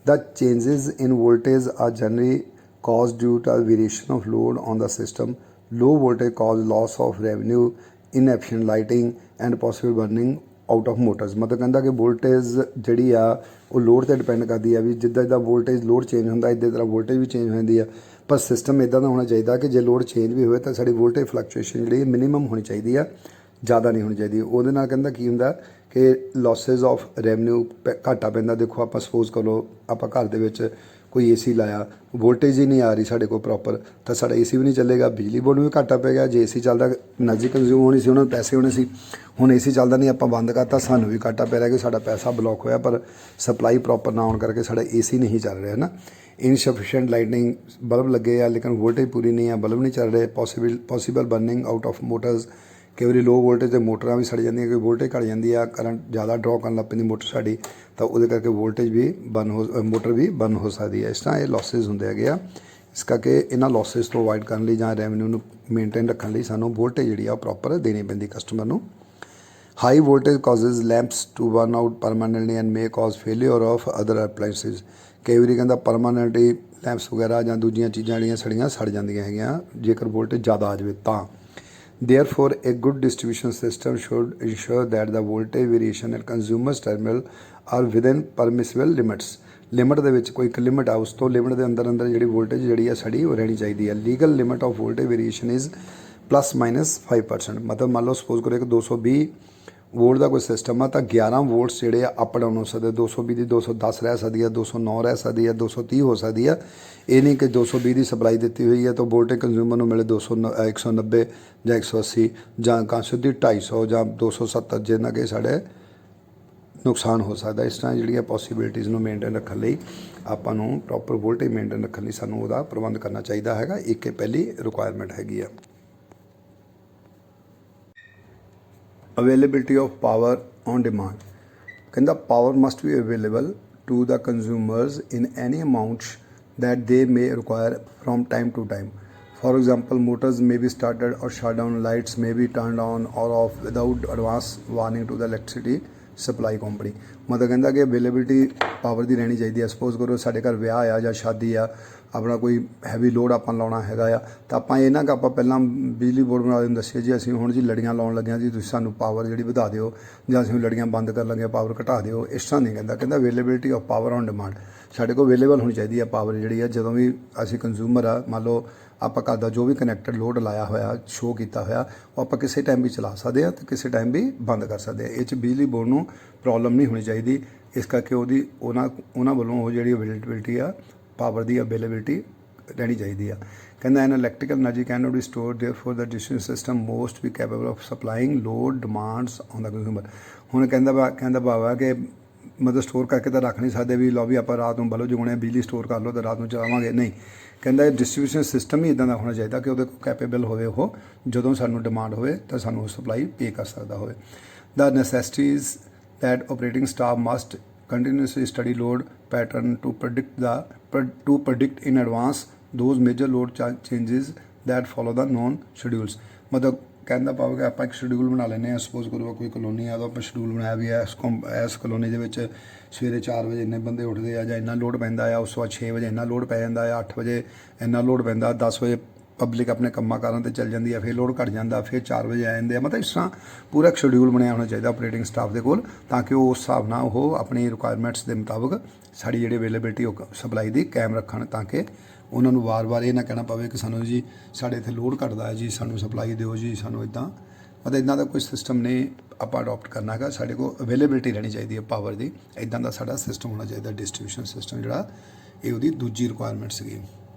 The changes in voltage are generally caused due to variation of load on the system. Low voltage cause loss of revenue, inefficient lighting and possible burning out of motors। ਮਤਲਬ ਕਹਿੰਦਾ ਕਿ ਵੋਲਟੇਜ ਜਿਹੜੀ ਆ ਉਹ ਲੋਡ 'ਤੇ ਡਿਪੈਂਡ ਕਰਦੀ ਆ, ਵੀ ਜਿੱਦਾਂ ਵੋਲਟੇਜ ਲੋਡ ਚੇਂਜ ਹੁੰਦਾ ਇੱਦਾਂ ਤਰ੍ਹਾਂ ਵੋਲਟੇਜ ਵੀ ਚੇਂਜ ਹੋ ਜਾਂਦੀ ਆ। ਪਰ ਸਿਸਟਮ ਇੱਦਾਂ ਦਾ ਹੋਣਾ ਚਾਹੀਦਾ ਕਿ ਜੇ ਲੋਡ ਚੇਂਜ ਵੀ ਹੋਵੇ ਤਾਂ ਸਾਡੀ ਵੋਲਟੇਜ ਫਲਕਚੁਏਸ਼ਨ ਜਿਹੜੀ ਮਿਨੀਮਮ ਹੋਣੀ ਚਾਹੀਦੀ ਆ, ਜ਼ਿਆਦਾ ਨਹੀਂ ਹੋਣੀ ਚਾਹੀਦੀ। ਉਹਦੇ ਨਾਲ ਕਹਿੰਦਾ ਕੀ ਹੁੰਦਾ ਕਿ ਲੋਸਿਸ ਆਫ ਰੈਵਨਿਊ ਘਾਟਾ ਪੈਂਦਾ। ਦੇਖੋ ਆਪਾਂ ਸਪੋਜ਼ ਕਰੋ ਆਪਾਂ ਘਰ ਦੇ ਵਿੱਚ ਕੋਈ AC ਲਾਇਆ, ਵੋਲਟੇਜ ਹੀ ਨਹੀਂ ਆ ਰਹੀ ਸਾਡੇ ਕੋਲ ਪ੍ਰੋਪਰ, ਤਾਂ ਸਾਡਾ AC ਵੀ ਨਹੀਂ ਚੱਲੇਗਾ, ਬਿਜਲੀ ਬੋਰਡ ਨੂੰ ਵੀ ਘਾਟਾ ਪੈ ਗਿਆ। ਜੇ AC ਚੱਲਦਾ ਐਨਰਜੀ ਕੰਜ਼ਿਊਮ ਹੋਣੀ ਸੀ, ਉਹਨਾਂ ਨੂੰ ਪੈਸੇ ਹੋਣੇ ਸੀ। ਹੁਣ AC ਚੱਲਦਾ ਨਹੀਂ, ਆਪਾਂ ਬੰਦ ਕਰਤਾ, ਸਾਨੂੰ ਵੀ ਘਾਟਾ ਪੈ ਰਿਹਾ ਕਿ ਸਾਡਾ ਪੈਸਾ ਬਲੋਕ ਹੋਇਆ, ਪਰ ਸਪਲਾਈ ਪ੍ਰੋਪਰ ਨਾ ਆਉਣ ਕਰਕੇ ਸਾਡਾ AC ਨਹੀਂ ਚੱਲ ਰਿਹਾ ਨਾ। ਇਨਸਫੀਸ਼ੀਐਂਟ ਲਾਈਟਨਿੰਗ, ਬਲਬ ਲੱਗੇ ਆ ਲੇਕਿਨ ਵੋਲਟੇਜ ਪੂਰੀ ਨਹੀਂ ਆ, ਬਲਬ ਨਹੀਂ ਚੱਲ ਰਹੇ। Possible burning out of motors, कई बार लो वोल्टेज ते मोटरां भी सड़ जांदियां, कोई वोल्टेज घट जाती है, करंट ज़्यादा ड्रॉ करन लग पैंदी मोटर साडी, तो वो करके वोल्टेज भी बंद हो मोटर भी बंद हो सकती है। इस तरह ये लॉसिज होंदे हैगे आ। इस करके इन्हां लॉसिज तो अवॉइड करन लई जां रैवन्यू नूं मेनटेन रखण लई सानूं वोल्टेज जिहड़ी आ प्रॉपर देनी पैंदी कस्टमर नूं। High voltage causes lamps to burn out permanently and may cause failure of other appliances. कई बार कहता परमानेंटली लैंप्स वगैरह ਜਾਂ ਦੂਜੀਆਂ ਚੀਜ਼ਾਂ ਜਿਹੜੀਆਂ ਸੜੀਆਂ ਸੜ ਜਾਂਦੀਆਂ ਹੈਗੀਆਂ ਜੇਕਰ ਵੋਲਟੇਜ ਜ਼ਿਆਦਾ ਆ ਜਾਵੇ ਤਾਂ। Therefore, a good distribution system should ensure that the voltage variation at consumers terminal are within permissible limits। Limit ਦੇ ਵਿੱਚ ਕੋਈ ਇੱਕ ਲਿਮਟ ਆ, ਉਸ ਤੋਂ ਲਿਮਟ ਦੇ ਅੰਦਰ ਅੰਦਰ ਜਿਹੜੀ ਵੋਲਟੇਜ ਜਿਹੜੀ ਆ ਸੜੀ ਉਹ ਰਹਿਣੀ ਚਾਹੀਦੀ ਹੈ। Legal limit of voltage variation is +-5%। ਮਤਲਬ ਮੰਨ ਲਓ ਸਪੋਜ਼ ਕਰੋ ਇੱਕ 220 ਵੋਲਟ ਦਾ ਕੋਈ ਸਿਸਟਮ ਆ ਤਾਂ 11 ਵੋਲਟਸ ਜਿਹੜੇ ਆ ਅਪ ਡਾਊਨ ਹੋ ਸਕਦੇ, 220 ਦੀ 210 ਰਹਿ ਸਕਦੀ ਆ, 209 ਰਹਿ ਸਕਦੀ ਆ, 230 ਹੋ ਸਕਦੀ ਆ। ਇਹ ਨਹੀਂ ਕਿ 220 ਦੀ ਸਪਲਾਈ ਦਿੱਤੀ ਹੋਈ ਹੈ ਤਾਂ ਵੋਲਟੇਜ ਕੰਜ਼ਿਊਮਰ ਨੂੰ ਮਿਲੇ 190 ਜਾਂ 180 ਜਾਂ ਸਿੱਧੀ 250 ਜਾਂ 270, ਜਿਹਨਾਂ ਕਿ ਸਾਡੇ ਨੁਕਸਾਨ ਹੋ ਸਕਦਾ। ਇਸ ਤਰ੍ਹਾਂ ਜਿਹੜੀਆਂ ਪੋਸੀਬਿਲਿਟੀਜ਼ ਨੂੰ ਮੇਨਟੇਨ ਰੱਖਣ ਲਈ ਆਪਾਂ ਨੂੰ ਪ੍ਰੋਪਰ ਵੋਲਟੇਜ ਮੇਨਟੇਨ ਰੱਖਣ ਲਈ ਸਾਨੂੰ ਉਹਦਾ ਪ੍ਰਬੰਧ ਕਰਨਾ ਚਾਹੀਦਾ ਹੈਗਾ। ਇੱਕ ਇਹ ਪਹਿਲੀ ਰਿਕੁਆਇਰਮੈਂਟ ਹੈਗੀ ਆ। Availability of power on demand। ਕਹਿੰਦਾ power must be available to the consumers in any amounts that they may require from time to time। For example, motors may be started or shut down, lights may be turned on or off without advance warning to the electricity supply company। ਮਤਲਬ ਕਹਿੰਦਾ ਕਿ ਅਵੇਲੇਬਿਲਿਟੀ ਪਾਵਰ ਦੀ ਰਹਿਣੀ ਚਾਹੀਦੀ ਹੈ। ਸਪੋਜ਼ ਕਰੋ ਸਾਡੇ ਘਰ ਵਿਆਹ ਆ ਜਾਂ ਸ਼ਾਦੀ ਆ, ਆਪਣਾ ਕੋਈ ਹੈਵੀ ਲੋਡ ਆਪਾਂ ਲਾਉਣਾ ਹੈਗਾ ਆ, ਤਾਂ ਆਪਾਂ ਇਹ ਨਾ ਕਿ ਆਪਾਂ ਪਹਿਲਾਂ ਬਿਜਲੀ ਬੋਰਡ ਵਾਲਿਆਂ ਨੂੰ ਦੱਸੀਏ ਜੀ ਅਸੀਂ ਹੁਣ ਜੀ ਲੜੀਆਂ ਲਾਉਣ ਲੱਗਿਆ ਜੀ, ਤੁਸੀਂ ਸਾਨੂੰ ਪਾਵਰ ਜਿਹੜੀ ਵਧਾ ਦਿਓ, ਜਾਂ ਅਸੀਂ ਲੜੀਆਂ ਬੰਦ ਕਰਨ ਲੱਗੇ ਪਾਵਰ ਘਟਾ ਦਿਓ। ਇਸ ਤਰ੍ਹਾਂ ਨਹੀਂ ਕਹਿੰਦਾ। ਕਹਿੰਦਾ availability of power on demand. ਸਾਡੇ ਕੋਲ ਅਵੇਲੇਬਲ ਹੋਣੀ ਚਾਹੀਦੀ ਹੈ ਪਾਵਰ ਜਿਹੜੀ ਆ। ਜਦੋਂ ਵੀ ਅਸੀਂ ਕੰਜ਼ਿਊਮਰ ਆ, ਮੰਨ ਲਓ ਆਪਾਂ ਘਰ ਦਾ ਜੋ ਵੀ ਕਨੈਕਟਡ ਲੋਡ ਲਾਇਆ ਹੋਇਆ, ਸ਼ੋਅ ਕੀਤਾ ਹੋਇਆ, ਉਹ ਆਪਾਂ ਕਿਸੇ ਟਾਈਮ ਵੀ ਚਲਾ ਸਕਦੇ ਹਾਂ ਅਤੇ ਕਿਸੇ ਟਾਈਮ ਵੀ ਬੰਦ ਕਰ ਸਕਦੇ ਹਾਂ। ਇਹ 'ਚ ਬਿਜਲੀ ਬੋਰਡ ਨੂੰ ਪ੍ਰੋਬਲਮ ਨਹੀਂ ਹੋਣੀ ਚਾਹੀਦੀ। ਇਸ ਕਰਕੇ ਉਹਨਾਂ ਵੱਲੋਂ ਉਹ ਜਿਹੜੀ ਅਵੇਲੇਬਿਲਿਟੀ ਆ ਪਾਵਰ ਦੀ ਅਵੇਲੇਬਿਲਿਟੀ ਰਹਿਣੀ ਚਾਹੀਦੀ ਆ। ਕਹਿੰਦਾ an electrical energy can not be store therefore the distribution system must be capable of supplying load demands on the consumer. ਹੁਣ ਕਹਿੰਦਾ ਭਾਵ ਕਿ ਮਤਲਬ ਸਟੋਰ ਕਰਕੇ ਤਾਂ ਰੱਖ ਨਹੀਂ ਸਕਦੇ ਵੀ ਲਓ ਵੀ ਆਪਾਂ ਰਾਤ ਨੂੰ ਬਲੋ ਜਗਾਉਣੇ ਬਿਜਲੀ ਸਟੋਰ ਕਰ ਲਓ ਤਾਂ ਰਾਤ ਨੂੰ ਚਲਾਵਾਂਗੇ, ਨਹੀਂ। ਕਹਿੰਦਾ ਡਿਸਟ੍ਰੀਬਿਊਸ਼ਨ ਸਿਸਟਮ ਹੀ ਇੱਦਾਂ ਦਾ ਹੋਣਾ ਚਾਹੀਦਾ ਕਿ ਉਹਦੇ ਕੋਲ ਕੈਪੇਬਲ ਹੋਵੇ, ਉਹ ਜਦੋਂ ਸਾਨੂੰ ਡਿਮਾਂਡ ਹੋਵੇ ਤਾਂ ਸਾਨੂੰ ਉਹ ਸਪਲਾਈ ਪੇ ਕਰ ਸਕਦਾ ਹੋਵੇ। ਦਾ necessities that operating staff must continuously study load pattern to predict in advance those major load changes that follow the known schedules। मतलब ਕਹਿੰਦਾ ਭਾਵ ਕਿ ਆਪਾਂ ਇੱਕ ਸ਼ਡਿਊਲ ਬਣਾ ਲੈਂਦੇ ਹਾਂ। ਸਪੋਜ਼ ਕਰੋ ਕੋਈ ਕਲੋਨੀ ਆ ਤਾਂ ਆਪਾਂ ਸ਼ਡਿਊਲ ਬਣਾਇਆ ਵੀ ਹੈ, ਇਸ ਕਲੋਨੀ ਦੇ ਵਿੱਚ ਸਵੇਰੇ 4 ਵਜੇ ਇੰਨੇ ਬੰਦੇ ਉੱਠਦੇ ਆ ਜਾਂ ਇੰਨਾ ਲੋਡ ਪੈਂਦਾ ਆ, ਉਸ ਤੋਂ ਬਾਅਦ 6 ਵਜੇ ਇੰਨਾ ਲੋਡ ਪੈ ਜਾਂਦਾ ਆ, 8 ਵਜੇ ਇੰਨਾ ਲੋਡ ਪੈਂਦਾ, 10 ਵਜੇ ਪਬਲਿਕ ਆਪਣੇ ਕੰਮਾਂ ਕਾਰਾਂ 'ਤੇ ਚੱਲ ਜਾਂਦੀ ਆ, ਫਿਰ ਲੋਡ ਘੱਟ ਜਾਂਦਾ, ਫਿਰ 4 ਵਜੇ ਆ ਜਾਂਦੇ ਆ। ਮਤਲਬ ਇਸ ਤਰ੍ਹਾਂ ਪੂਰਾ ਇੱਕ ਸ਼ਡਿਊਲ ਬਣਿਆ ਹੋਣਾ ਚਾਹੀਦਾ ਆਪਰੇਟਿੰਗ ਸਟਾਫ ਦੇ ਕੋਲ, ਤਾਂ ਕਿ ਉਹ ਉਸ ਹਿਸਾਬ ਨਾਲ ਉਹ ਆਪਣੀ ਰਿਕੁਆਇਰਮੈਂਟਸ ਦੇ ਮੁਤਾਬਕ ਸਾਡੀ ਜਿਹੜੀ ਅਵੇਲੇਬਿਲਿਟੀ ਉਹ ਸਪਲਾਈ ਦੀ ਕਾਇਮ ਰੱਖਣ, ਤਾਂ ਕਿ ਉਹਨਾਂ ਨੂੰ ਵਾਰ-ਵਾਰ ਇਹ ਨਾ ਕਹਿਣਾ ਪਵੇ ਕਿ ਸਾਨੂੰ ਜੀ ਸਾਡੇ ਇੱਥੇ ਲੋਡ ਘੱਟਦਾ ਹੈ ਜੀ, ਸਾਨੂੰ ਸਪਲਾਈ ਦਿਓ ਜੀ, ਸਾਨੂੰ ਇੱਦਾਂ। ਮਤਲਬ ਇੱਦਾਂ ਦਾ ਕੋਈ ਸਿਸਟਮ ਨਹੀਂ ਆਪਾਂ ਅਡੋਪਟ ਕਰਨਾ ਹੈਗਾ। ਸਾਡੇ ਕੋਲ ਅਵੇਲੇਬਿਲਿਟੀ ਰਹਿਣੀ ਚਾਹੀਦੀ ਹੈ ਪਾਵਰ ਦੀ। ਇੱਦਾਂ ਦਾ ਸਾਡਾ ਸਿਸਟਮ ਹੋਣਾ ਚਾਹੀਦਾ ਡਿਸਟ੍ਰੀਬਿਊਸ਼ਨ ਸਿਸਟਮ ਜਿਹੜਾ, ਇਹ ਉਹਦੀ ਦੂਜੀ ਰਿਕੁਆਇਰਮੈਂਟ ਸੀਗੀ।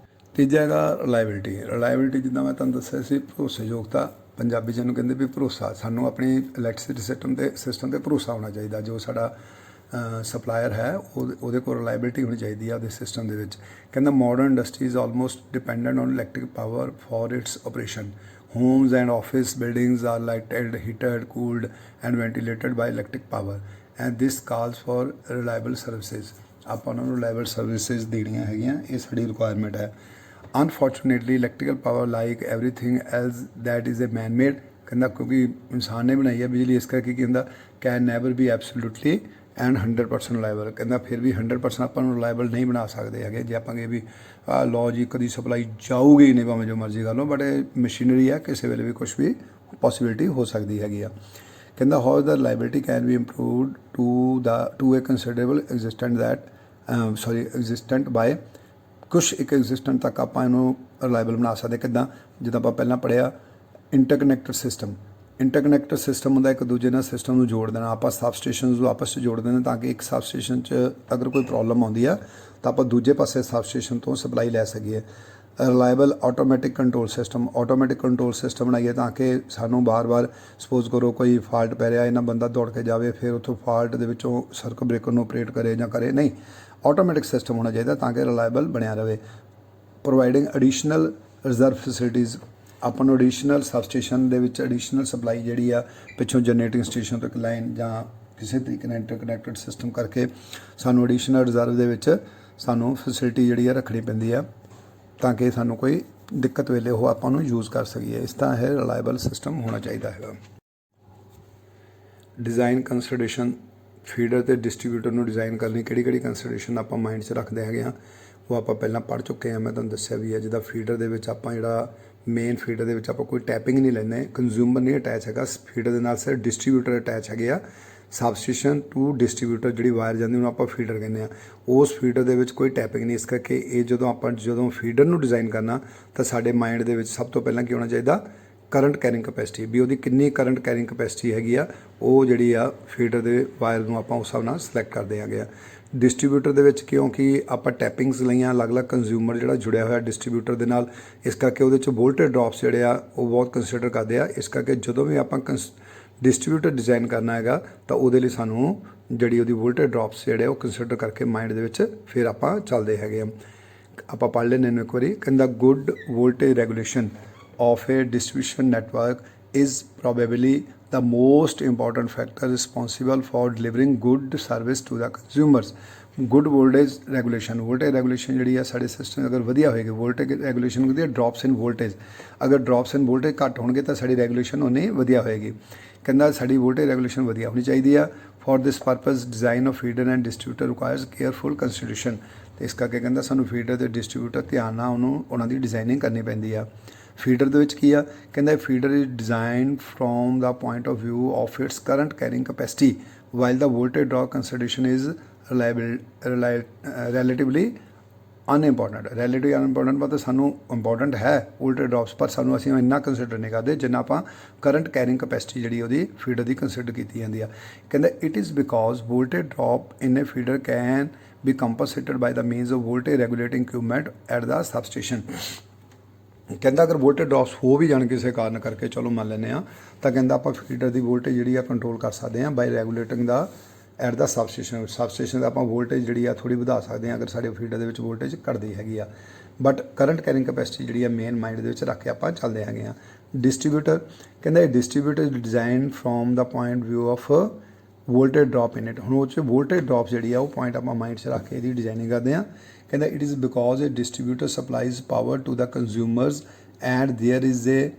ਤੀਜਾ ਹੈਗਾ ਰਿਲਾਇਬਿਲਿਟੀ। ਰਿਲਾਇਬਿਲਿਟੀ ਜਿੱਦਾਂ ਮੈਂ ਤੁਹਾਨੂੰ ਦੱਸਿਆ ਸੀ, ਭਰੋਸੇਯੋਗਤਾ। ਪੰਜਾਬੀ 'ਚ ਇਹਨੂੰ ਕਹਿੰਦੇ ਵੀ ਭਰੋਸਾ। ਸਾਨੂੰ ਆਪਣੀ ਇਲੈਕਟ੍ਰਿਸਿਟੀ ਸਿਸਟਮ 'ਤੇ ਭਰੋਸਾ ਹੋਣਾ ਚਾਹੀਦਾ। ਜੋ ਸਾਡਾ ਸਪਲਾਇਰ ਹੈ ਉਹਦੇ ਕੋਲ ਰਿਲਾਇਬਿਲਿਟੀ ਹੋਣੀ ਚਾਹੀਦੀ ਆ ਉਹਦੇ ਸਿਸਟਮ ਦੇ ਵਿੱਚ। ਕਹਿੰਦਾ modern industries almost dependent on electric power for its operation. Homes and office buildings are lighted, heated, cooled and ventilated by electric power and this calls for reliable services. ਆਪਾਂ ਉਹਨਾਂ ਨੂੰ ਰਿਲਾਇਬਲ ਸਰਵਿਸਿਜ਼ ਦੇਣੀਆਂ ਹੈਗੀਆਂ, ਇਹ ਸਾਡੀ ਰਿਕੁਆਇਰਮੈਂਟ ਹੈ। Unfortunately electrical power like everything else that is a man made. ਕਹਿੰਦਾ ਕਿਉਂਕਿ ਇਨਸਾਨ ਨੇ ਬਣਾਈ ਹੈ ਬਿਜਲੀ, ਇਸ ਕਰਕੇ ਕੀ ਕਹਿੰਦਾ can never B absolutely and 100% reliable. ਕਹਿੰਦਾ ਫਿਰ ਵੀ 100% ਆਪਾਂ ਨੂੰ ਰਿਲਾਇਬਲ ਨਹੀਂ ਬਣਾ ਸਕਦੇ ਹੈਗੇ। ਜੇ ਆਪਾਂ ਕਹੀਏ ਵੀ ਲੋ ਜੀ ਕਦੀ ਸਪਲਾਈ ਜਾਊਗੀ ਨਹੀਂ, ਭਾਵੇਂ ਜੋ ਮਰਜ਼ੀ ਕਰ ਲਓ, ਬਟ ਇਹ ਮਸ਼ੀਨਰੀ ਆ, ਕਿਸੇ ਵੇਲੇ ਵੀ ਕੁਛ ਵੀ ਪੋਸੀਬਿਲਿਟੀ ਹੋ ਸਕਦੀ ਹੈਗੀ ਆ। ਕਹਿੰਦਾ how the reliability can be improved to a considerable existent by. ਕੁਛ ਇੱਕ ਐਗਜ਼ਿਸਟੈਂਟ ਤੱਕ ਆਪਾਂ ਇਹਨੂੰ ਰਿਲਾਇਬਲ ਬਣਾ ਸਕਦੇ। ਕਿੱਦਾਂ? ਜਿੱਦਾਂ ਆਪਾਂ ਪਹਿਲਾਂ ਪੜ੍ਹਿਆ ਇੰਟਰਕਨੈਕਟਡ ਸਿਸਟਮ। ਇੰਟਰਕਨੈਕਟਡ ਸਿਸਟਮ ਹੁੰਦਾ ਇੱਕ ਦੂਜੇ ਨਾਲ ਸਿਸਟਮ ਨੂੰ ਜੋੜ ਦੇਣਾ। ਆਪਾਂ ਸਬ ਸਟੇਸ਼ਨਸ ਨੂੰ ਆਪਸ 'ਚ ਜੋੜਦੇ ਨੇ ਤਾਂ ਕਿ ਇੱਕ ਸਬ ਸਟੇਸ਼ਨ 'ਚ ਅਗਰ ਕੋਈ ਪ੍ਰੋਬਲਮ ਆਉਂਦੀ ਆ ਤਾਂ ਆਪਾਂ ਦੂਜੇ ਪਾਸੇ ਸਬ ਸਟੇਸ਼ਨ ਤੋਂ ਸਪਲਾਈ ਲੈ ਸਕੀਏ। Reliable automatic control system. Automatic control system ਬਣਾਈਏ ਤਾਂ ਕਿ ਸਾਨੂੰ ਬਾਰ-ਬਾਰ ਸਪੋਜ਼ ਕਰੋ ਕੋਈ ਫਾਲਟ ਪੈ ਰਿਹਾ, ਇਹਨਾਂ ਬੰਦਾ ਦੌੜ ਕੇ ਜਾਵੇ ਫਿਰ ਉੱਥੋਂ ਫਾਲਟ ਦੇ ਵਿੱਚੋਂ ਸਰਕਟ ਬ੍ਰੇਕਰ ਨੂੰ ਆਪਰੇਟ ਕਰੇ ਜਾਂ ਕਰੇ, ਨਹੀਂ। ਆਟੋਮੈਟਿਕ ਸਿਸਟਮ ਹੋਣਾ ਚਾਹੀਦਾ ਤਾਂ ਕਿ ਰਿਲਾਇਬਲ ਬਣਿਆ ਰਹੇ। Providing additional reserve facilities. ਆਪਾਂ ਨੂੰ ਐਡੀਸ਼ਨਲ ਸਬਸਟੇਸ਼ਨ ਦੇ ਵਿੱਚ ਐਡੀਸ਼ਨਲ ਸਪਲਾਈ ਜਿਹੜੀ ਆ ਪਿੱਛੋਂ ਜਨਰੇਟਿੰਗ ਸਟੇਸ਼ਨ ਤੋਂ ਇੱਕ ਲਾਈਨ ਜਾਂ ਕਿਸੇ ਤਰੀਕੇ ਨਾਲ ਇੰਟਰਕਨੈਕਟਡ ਸਿਸਟਮ ਕਰਕੇ ਸਾਨੂੰ ਐਡੀਸ਼ਨਲ ਰਿਜ਼ਰਵ ਦੇ ਵਿੱਚ ਸਾਨੂੰ ਫੈਸਿਲਿਟੀ ਜਿਹੜੀ ਆ ਰੱਖਣੀ ਪੈਂਦੀ ਆ ਤਾਂ ਕਿ ਸਾਨੂੰ ਕੋਈ ਦਿੱਕਤ ਵੇਲੇ ਉਹ ਆਪਾਂ ਨੂੰ ਯੂਜ਼ ਕਰ ਸਕੀਏ। ਇਸ ਤਰ੍ਹਾਂ ਇਹ ਰਿਲਾਇਬਲ ਸਿਸਟਮ ਹੋਣਾ ਚਾਹੀਦਾ ਹੈਗਾ। ਡਿਜ਼ਾਈਨ ਕੰਸੀਡਰੇਸ਼ਨ, ਫੀਡਰ ਤੇ ਡਿਸਟਰੀਬਿਊਟਰ ਨੂੰ ਡਿਜ਼ਾਈਨ ਕਰਨ ਲਈ ਕਿਹੜੀ ਕੰਸੀਡਰੇਸ਼ਨ ਆਪਾਂ ਮਾਈਂਡ 'ਚ ਰੱਖਦੇ ਹੈਗੇ ਆ, ਉਹ ਆਪਾਂ ਪਹਿਲਾਂ ਪੜ੍ਹ ਚੁੱਕੇ ਹਾਂ। ਮੈਂ ਤੁਹਾਨੂੰ ਦੱਸਿਆ ਵੀ ਹੈ, ਜਿੱਦਾਂ ਫੀਡਰ ਦੇ ਵਿੱਚ ਆਪਾਂ ਜਿਹੜਾ ਮੇਨ ਫੀਡਰ ਦੇ ਵਿੱਚ ਆਪਾਂ ਕੋਈ ਟੈਪਿੰਗ ਨਹੀਂ ਲੈਂਦੇ, ਕੰਜ਼ਿਊਮਰ ਨਹੀਂ ਅਟੈਚ ਹੈਗਾ ਫੀਡਰ ਦੇ ਨਾਲ, ਸਿਰਫ ਡਿਸਟਰੀਬਿਊਟਰ ਅਟੈਚ ਹੈਗੇ ਆ। ਸਬਸਟੇਸ਼ਨ ਟੂ ਡਿਸਟਰੀਬਿਊਟਰ ਜਿਹੜੀ ਵਾਇਰ ਜਾਂਦੀ ਉਹਨੂੰ ਆਪਾਂ ਫੀਡਰ ਕਹਿੰਦੇ ਆ। ਉਸ ਫੀਡਰ ਦੇ ਵਿੱਚ ਕੋਈ ਟੈਪਿੰਗ ਨਹੀਂ। ਇਸ ਕਰਕੇ ਇਹ ਜਦੋਂ ਫੀਡਰ ਨੂੰ ਡਿਜ਼ਾਈਨ ਕਰਨਾ ਤਾਂ ਸਾਡੇ ਮਾਈਂਡ ਦੇ ਵਿੱਚ ਸਭ ਤੋਂ ਪਹਿਲਾਂ ਕੀ ਹੋਣਾ ਚਾਹੀਦਾ, ਕਰੰਟ ਕੈਰਿੰਗ ਕਪੈਸਿਟੀ, ਵੀ ਉਹਦੀ ਕਿੰਨੀ ਕਰੰਟ ਕੈਰਿੰਗ ਕਪੈਸਿਟੀ ਹੈਗੀ ਆ, ਉਹ ਜਿਹੜੀ ਆ ਫੀਡਰ ਦੇ ਵਾਇਰ ਨੂੰ ਆਪਾਂ ਉਸ ਹਿਸਾਬ ਨਾਲ ਸਿਲੈਕਟ ਕਰਦੇ ਹੈਗੇ ਆ। ਡਿਸਟਰੀਬਿਊਟਰ ਦੇ ਵਿੱਚ ਕਿਉਂਕਿ ਆਪਾਂ ਟੈਪਿੰਗਸ ਲਈਆਂ, ਅਲੱਗ-ਅਲੱਗ ਕੰਜ਼ਿਊਮਰ ਜਿਹੜਾ ਜੁੜਿਆ ਹੋਇਆ ਡਿਸਟਰੀਬਿਊਟਰ ਦੇ ਨਾਲ, ਇਸ ਕਰਕੇ ਉਹਦੇ 'ਚ ਵੋਲਟੇਜ ਡ੍ਰੌਪਸ ਜਿਹੜੇ ਆ ਉਹ ਬਹੁਤ ਕੰਸੀਡਰ ਕਰਦੇ ਆ। ਇਸ ਕਰਕੇ ਜਦੋਂ ਵੀ ਆਪਾਂ ਡਿਸਟਰੀਬਿਊਟਰ ਡਿਜ਼ਾਈਨ ਕਰਨਾ ਹੈਗਾ ਤਾਂ ਉਹਦੇ ਲਈ ਸਾਨੂੰ ਜਿਹੜੀ ਉਹਦੀ ਵੋਲਟੇਜ ਡ੍ਰੌਪਸ ਜਿਹੜੇ ਉਹ ਕੰਸੀਡਰ ਕਰਕੇ ਮਾਈਂਡ ਦੇ ਵਿੱਚ ਫਿਰ ਆਪਾਂ ਚੱਲਦੇ ਹੈਗੇ ਆ। ਆਪਾਂ ਪੜ੍ਹ ਲੈਂਦੇ ਇਹਨੂੰ ਇੱਕ ਵਾਰੀ। ਕਹਿੰਦਾ good voltage regulation of a distribution network is probably the most important factor responsible for delivering good service to the consumers. Good voltage regulation ਜਿਹੜੀ ਆ ਸਾਡੇ ਸਿਸਟਮ ਅਗਰ ਵਧੀਆ ਹੋਏਗੀ, ਵੋਲਟੇਜ ਰੈਗੂਲੇਸ਼ਨ ਵਧੀਆ, ਡ੍ਰੌਪਸ ਇਨ ਵੋਲਟੇਜ, ਅਗਰ ਡ੍ਰੌਪਸ ਇਨ ਵੋਲਟੇਜ ਘੱਟ ਹੋਣਗੇ ਤਾਂ ਸਾਡੀ ਰੈਗੂਲੇਸ਼ਨ ਉਨੀ ਵਧੀਆ ਹੋਏਗੀ। ਕਹਿੰਦਾ ਸਾਡੀ ਵੋਲਟੇਜ ਰੈਗੂਲੇਸ਼ਨ ਵਧੀਆ ਹੋਣੀ ਚਾਹੀਦੀ ਆ। For this purpose design of feeder and distributor requires careful consideration. ਅਤੇ ਇਸ ਕਰਕੇ ਕਹਿੰਦਾ ਸਾਨੂੰ ਫੀਡਰ ਅਤੇ ਡਿਸਟਰੀਬਿਊਟਰ ਧਿਆਨ ਨਾਲ ਉਹਨਾਂ ਦੀ ਡਿਜ਼ਾਈਨਿੰਗ ਕਰਨੀ ਪੈਂਦੀ ਆ। ਫੀਡਰ ਦੇ ਵਿੱਚ ਕੀ ਆ, ਕਹਿੰਦਾ feeder is design from the point of view of its current carrying capacity while the voltage drop consideration is relatively unimportant. ਮਤਲਬ ਸਾਨੂੰ ਇੰਪੋਰਟੈਂਟ ਹੈ ਵੋਲਟੇਜ ਡ੍ਰੌਪਸ, ਪਰ ਅਸੀਂ ਇੰਨਾ ਕੰਸੀਡਰ ਨਹੀਂ ਕਰਦੇ ਜਿੰਨਾ ਆਪਾਂ ਕਰੰਟ ਕੈਰਿੰਗ ਕਪੈਸਿਟੀ ਜਿਹੜੀ ਉਹਦੀ ਫੀਡਰ ਦੀ ਕੰਸੀਡਰ ਕੀਤੀ ਜਾਂਦੀ ਆ। ਕਹਿੰਦਾ it is because voltage drop in a feeder can be compensated by the means of voltage regulating equipment at the substation. ਕਹਿੰਦਾ ਅਗਰ ਵੋਲਟੇਜ ਡ੍ਰੌਪਸ ਹੋ ਵੀ ਜਾਣ ਕਿਸੇ ਕਾਰਨ ਕਰਕੇ, ਚਲੋ ਮੰਨ ਲੈਂਦੇ ਹਾਂ, ਤਾਂ ਕਹਿੰਦਾ ਆਪਾਂ ਫੀਡਰ ਦੀ ਵੋਲਟੇਜ ਜਿਹੜੀ ਆ ਕੰਟਰੋਲ ਕਰ ਸਕਦੇ ਹਾਂ by regulating the at the substation ਦਾ ਆਪਾਂ ਵੋਲਟੇਜ ਜਿਹੜੀ ਆ ਥੋੜ੍ਹੀ ਵਧਾ ਸਕਦੇ ਹਾਂ ਅਗਰ ਸਾਡੇ ਫੀਡਰ ਦੇ ਵਿੱਚ ਵੋਲਟੇਜ ਘਟਦੀ ਹੈਗੀ ਆ। ਬਟ ਕਰੰਟ ਕੈਰਿੰਗ ਕਪੈਸਿਟੀ ਜਿਹੜੀ ਆ ਮੇਨ ਮਾਈਂਡ ਦੇ ਵਿੱਚ ਰੱਖ ਕੇ ਆਪਾਂ ਚੱਲਦੇ ਹੈਗੇ ਆ। ਡਿਸਟਰੀਬਿਊਟਰ ਕਹਿੰਦਾ distributor design from the point view of voltage drop in it. ਹੁਣ ਉਹ 'ਚ ਵੋਲਟੇਜ ਡ੍ਰੌਪ ਜਿਹੜੀ ਆ ਉਹ ਪੁਆਇੰਟ ਆਪਾਂ ਮਾਈਂਡ 'ਚ ਰੱਖ ਕੇ ਇਹਦੀ ਡਿਜ਼ਾਈਨਿੰਗ ਕਰਦੇ ਹਾਂ। ਕਹਿੰਦਾ it is because a distributor supplies power to the consumers and there is a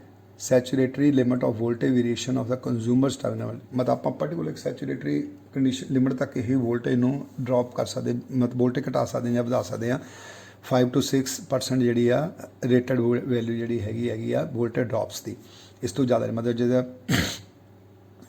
statutory limit of voltage variation of the consumers terminal. ਮਤਲਬ ਆਪਾਂ ਪਰਟੀਕੂਲਰ ਇੱਕ ਸੈਚੂਰੇਟਰੀ ਕੰਡੀਸ਼ਨ ਲਿਮਿਟ ਤੱਕ ਹੀ ਵੋਲਟੇਜ ਨੂੰ ਡ੍ਰੌਪ ਕਰ ਸਕਦੇ, ਮਤਲਬ ਵੋਲਟੇਜ ਘਟਾ ਸਕਦੇ ਜਾਂ ਵਧਾ ਸਕਦੇ ਹਾਂ। 5 to 6% ਜਿਹੜੀ ਆ ਰੇਟਡ ਵੈਲਿਊ ਜਿਹੜੀ ਹੈਗੀ ਆ ਵੋਲਟੇਜ ਡ੍ਰੌਪਸ ਦੀ। ਇਸ ਤੋਂ ਜ਼ਿਆਦਾ ਮਤਲਬ ਜਿਹਦਾ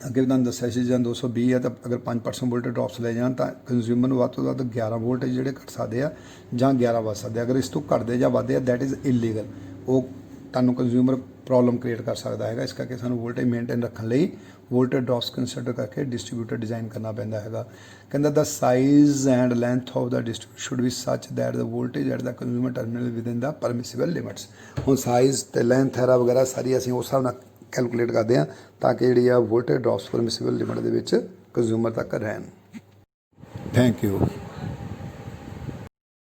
ਅੱਗੇ ਤੁਹਾਨੂੰ ਦੱਸਿਆ ਸੀ ਜਾਂ 220 ਹੈ ਤਾਂ ਅਗਰ 5% ਵੋਲਟੇਜ ਡ੍ਰੌਪਸ ਲੈ ਜਾਣ ਤਾਂ ਕੰਜ਼ਿਊਮਰ ਨੂੰ ਵੱਧ ਤੋਂ ਵੱਧ 11 ਵੋਲਟੇਜ ਜਿਹੜੇ ਘੱਟ ਸਕਦੇ ਆ ਜਾਂ 11 ਵੱਧ ਸਕਦੇ ਆ। ਅਗਰ ਇਸ ਤੋਂ ਘੱਟਦੇ ਜਾਂ ਵੱਧਦੇ ਆ ਦੈਟ ਇਜ਼ ਇਲੀਗਲ, ਉਹ ਤੁਹਾਨੂੰ ਕੰਜ਼ਿਊਮਰ ਪ੍ਰੋਬਲਮ ਕ੍ਰੀਏਟ ਕਰ ਸਕਦਾ ਹੈਗਾ। ਇਸ ਕਰਕੇ ਸਾਨੂੰ ਵੋਲਟੇਜ ਮੇਨਟੇਨ ਰੱਖਣ ਲਈ ਵੋਲਟੇਜ ਡ੍ਰੌਪਸ ਕੰਸੀਡਰ ਕਰਕੇ ਡਿਸਟਰੀਬਿਊਟਰ ਡਿਜ਼ਾਈਨ ਕਰਨਾ ਪੈਂਦਾ ਹੈਗਾ। ਕਹਿੰਦਾ the size and length of the distributor should be such that the voltage at the consumer terminal within the permissible limits. ਹੁਣ ਸਾਈਜ਼ ਅਤੇ ਲੈਂਥ ਐਰਾ ਵਗੈਰਾ ਸਾਰੀ ਅਸੀਂ ਉਸ ਹਿਸਾਬ ਨਾਲ ਕੈਲਕੂਲੇਟ ਕਰਦੇ ਹਾਂ ਤਾਂ ਕਿ ਜਿਹੜੀ ਆ ਵੋਲਟੇਜ ਡ੍ਰੌਪਸ ਪਰਮਿਸਿਬਲ ਲਿਮਿਟ ਦੇ ਵਿੱਚ ਕੰਜ਼ਿਊਮਰ ਤੱਕ ਰਹਿਣ। Thank you.